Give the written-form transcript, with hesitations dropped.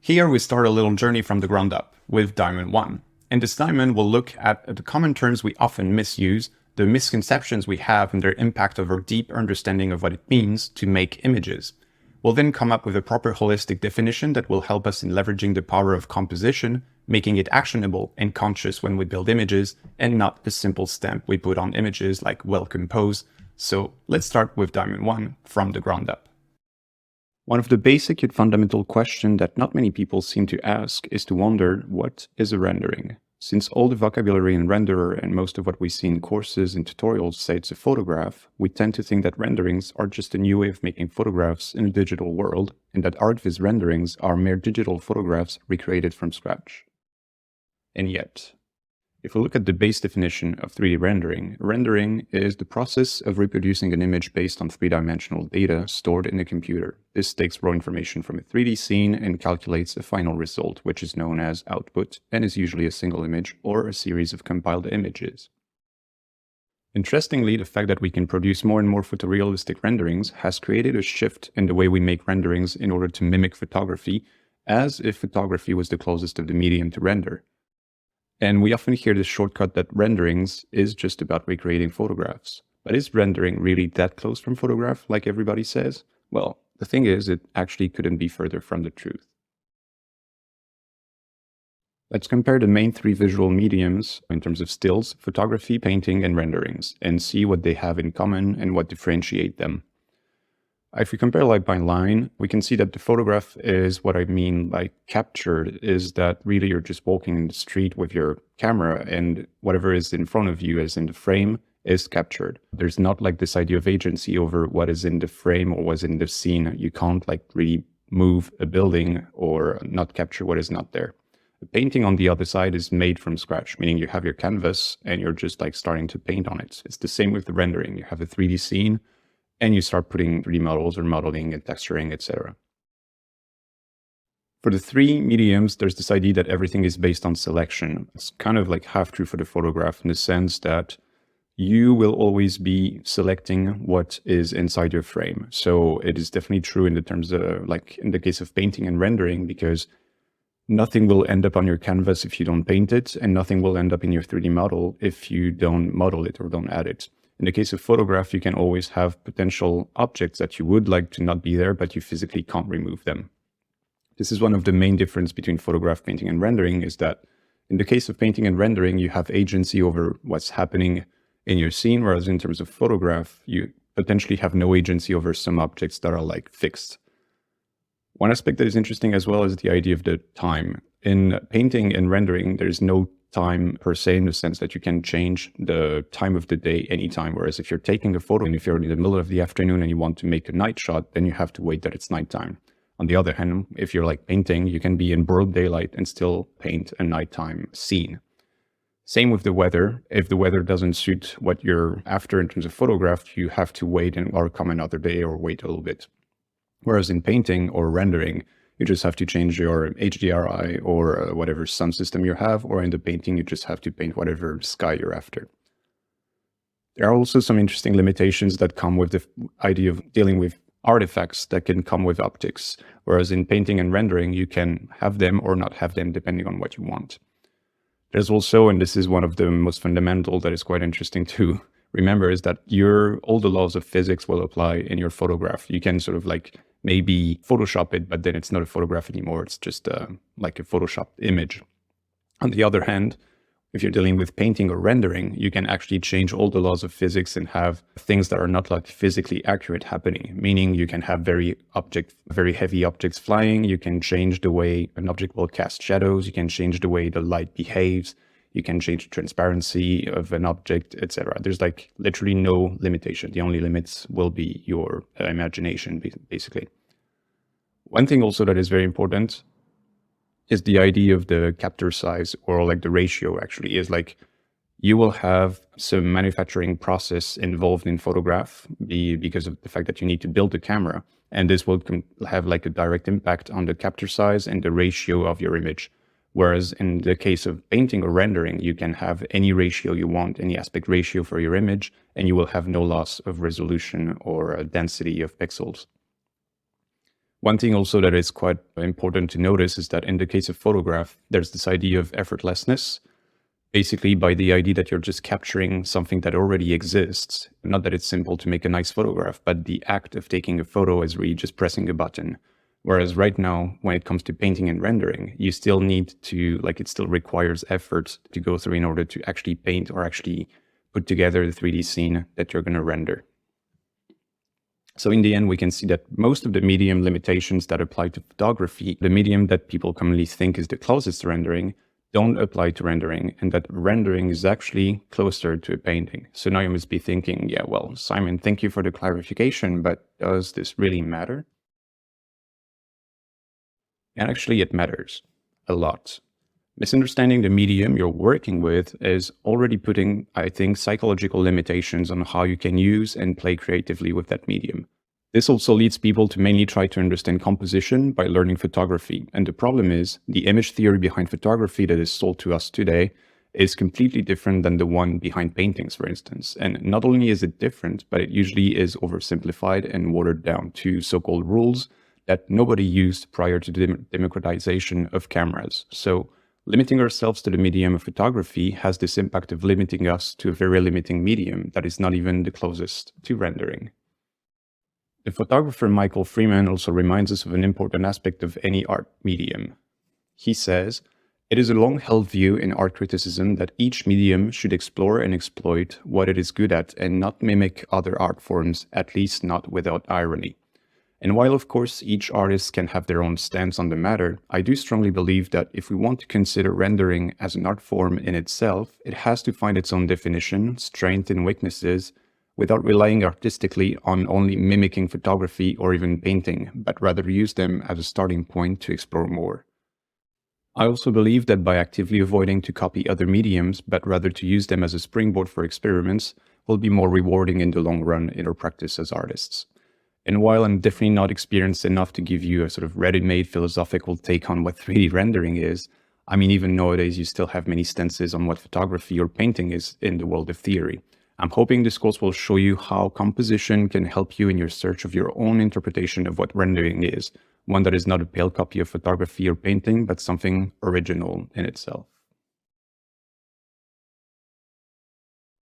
Here we start a little journey from the ground up with Diamond 1. In this diamond, we'll look at the common terms we often misuse, the misconceptions we have and their impact of our deep understanding of what it means to make images. We'll then come up with a proper holistic definition that will help us in leveraging the power of composition, making it actionable and conscious when we build images, and not a simple stamp we put on images like well composed. So let's start with Diamond 1 from the ground up. One of the basic yet fundamental questions that not many people seem to ask is to wonder, what is a rendering? Since all the vocabulary in renderer and most of what we see in courses and tutorials say it's a photograph, we tend to think that renderings are just a new way of making photographs in a digital world, and that archviz renderings are mere digital photographs recreated from scratch. And yet, if we look at the base definition of 3D rendering, rendering is the process of reproducing an image based on three-dimensional data stored in a computer. This takes raw information from a 3D scene and calculates a final result, which is known as output, and is usually a single image or a series of compiled images. Interestingly, the fact that we can produce more and more photorealistic renderings has created a shift in the way we make renderings in order to mimic photography, as if photography was the closest of the medium to render. And we often hear the shortcut that renderings is just about recreating photographs. But is rendering really that close from photograph, like everybody says? Well, the thing is, it actually couldn't be further from the truth. Let's compare the main three visual mediums in terms of stills, photography, painting, and renderings, and see what they have in common and what differentiate them. If we compare line by line, we can see that the photograph is what I mean by captured, is that really you're just walking in the street with your camera and whatever is in front of you as in the frame is captured. There's not like this idea of agency over what is in the frame or what's in the scene. You can't like really move a building or not capture what is not there. The painting on the other side is made from scratch, meaning you have your canvas and you're just like starting to paint on it. It's the same with the rendering. You have a 3D scene, and you start putting 3D models or modeling and texturing, etc. For the three mediums, there's this idea that everything is based on selection. It's kind of like half true for the photograph in the sense that you will always be selecting what is inside your frame. So it is definitely true in the terms of like in the case of painting and rendering, because nothing will end up on your canvas if you don't paint it, and nothing will end up in your 3D model if you don't model it or don't add it. In the case of photograph, you can always have potential objects that you would like to not be there, but you physically can't remove them. This is one of the main differences between photograph, painting, and rendering, is that in the case of painting and rendering, you have agency over what's happening in your scene, whereas in terms of photograph, you potentially have no agency over some objects that are like fixed. One aspect that is interesting as well is the idea of the time. In painting and rendering, there's no time per se, in the sense that you can change the time of the day anytime. Whereas if you're taking a photo and if you're in the middle of the afternoon and you want to make a night shot, then you have to wait that it's nighttime. On the other hand, if you're like painting, you can be in broad daylight and still paint a nighttime scene. Same with the weather. If the weather doesn't suit what you're after in terms of photograph, you have to wait or come another day or wait a little bit. Whereas in painting or rendering, you just have to change your HDRI or whatever sun system you have, or in the painting, you just have to paint whatever sky you're after. There are also some interesting limitations that come with the idea of dealing with artifacts that can come with optics. Whereas in painting and rendering, you can have them or not have them depending on what you want. There's also, and this is one of the most fundamental that is quite interesting to remember, is that all the laws of physics will apply in your photograph. You can sort of like maybe Photoshop it, but then it's not a photograph anymore. It's just like a Photoshopped image. On the other hand, if you're dealing with painting or rendering, you can actually change all the laws of physics and have things that are not like physically accurate happening, meaning you can have very heavy objects flying. You can change the way an object will cast shadows. You can change the way the light behaves. You can change the transparency of an object, etc. There's like literally no limitation. The only limits will be your imagination, basically. One thing also that is very important is the idea of the capture size, or like the ratio actually, is like you will have some manufacturing process involved in photograph because of the fact that you need to build the camera. And this will have like a direct impact on the capture size and the ratio of your image. Whereas in the case of painting or rendering, you can have any ratio you want, any aspect ratio for your image, and you will have no loss of resolution or density of pixels. One thing also that is quite important to notice is that in the case of photograph, there's this idea of effortlessness, basically by the idea that you're just capturing something that already exists. Not that it's simple to make a nice photograph, but the act of taking a photo is really just pressing a button. Whereas right now, when it comes to painting and rendering, you still need to, like, it still requires effort to go through in order to actually paint or actually put together the 3D scene that you're going to render. So in the end, we can see that most of the medium limitations that apply to photography, the medium that people commonly think is the closest to rendering, don't apply to rendering, and that rendering is actually closer to a painting. So now you must be thinking, yeah, well, Simon, thank you for the clarification, but does this really matter? And actually, it matters a lot. Misunderstanding the medium you're working with is already putting, I think, psychological limitations on how you can use and play creatively with that medium. This also leads people to mainly try to understand composition by learning photography. And the problem is, the image theory behind photography that is sold to us today is completely different than the one behind paintings, for instance. And not only is it different, but it usually is oversimplified and watered down to so-called rules that nobody used prior to the democratization of cameras. So limiting ourselves to the medium of photography has this impact of limiting us to a very limiting medium that is not even the closest to rendering. The photographer Michael Freeman also reminds us of an important aspect of any art medium. He says, "It is a long-held view in art criticism that each medium should explore and exploit what it is good at and not mimic other art forms, at least not without irony." And while, of course, each artist can have their own stance on the matter, I do strongly believe that if we want to consider rendering as an art form in itself, it has to find its own definition, strengths and weaknesses, without relying artistically on only mimicking photography or even painting, but rather use them as a starting point to explore more. I also believe that by actively avoiding to copy other mediums, but rather to use them as a springboard for experiments, will be more rewarding in the long run in our practice as artists. And while I'm definitely not experienced enough to give you a sort of ready-made philosophical take on what 3D rendering is, I mean, even nowadays you still have many stances on what photography or painting is in the world of theory. I'm hoping this course will show you how composition can help you in your search of your own interpretation of what rendering is, one that is not a pale copy of photography or painting, but something original in itself.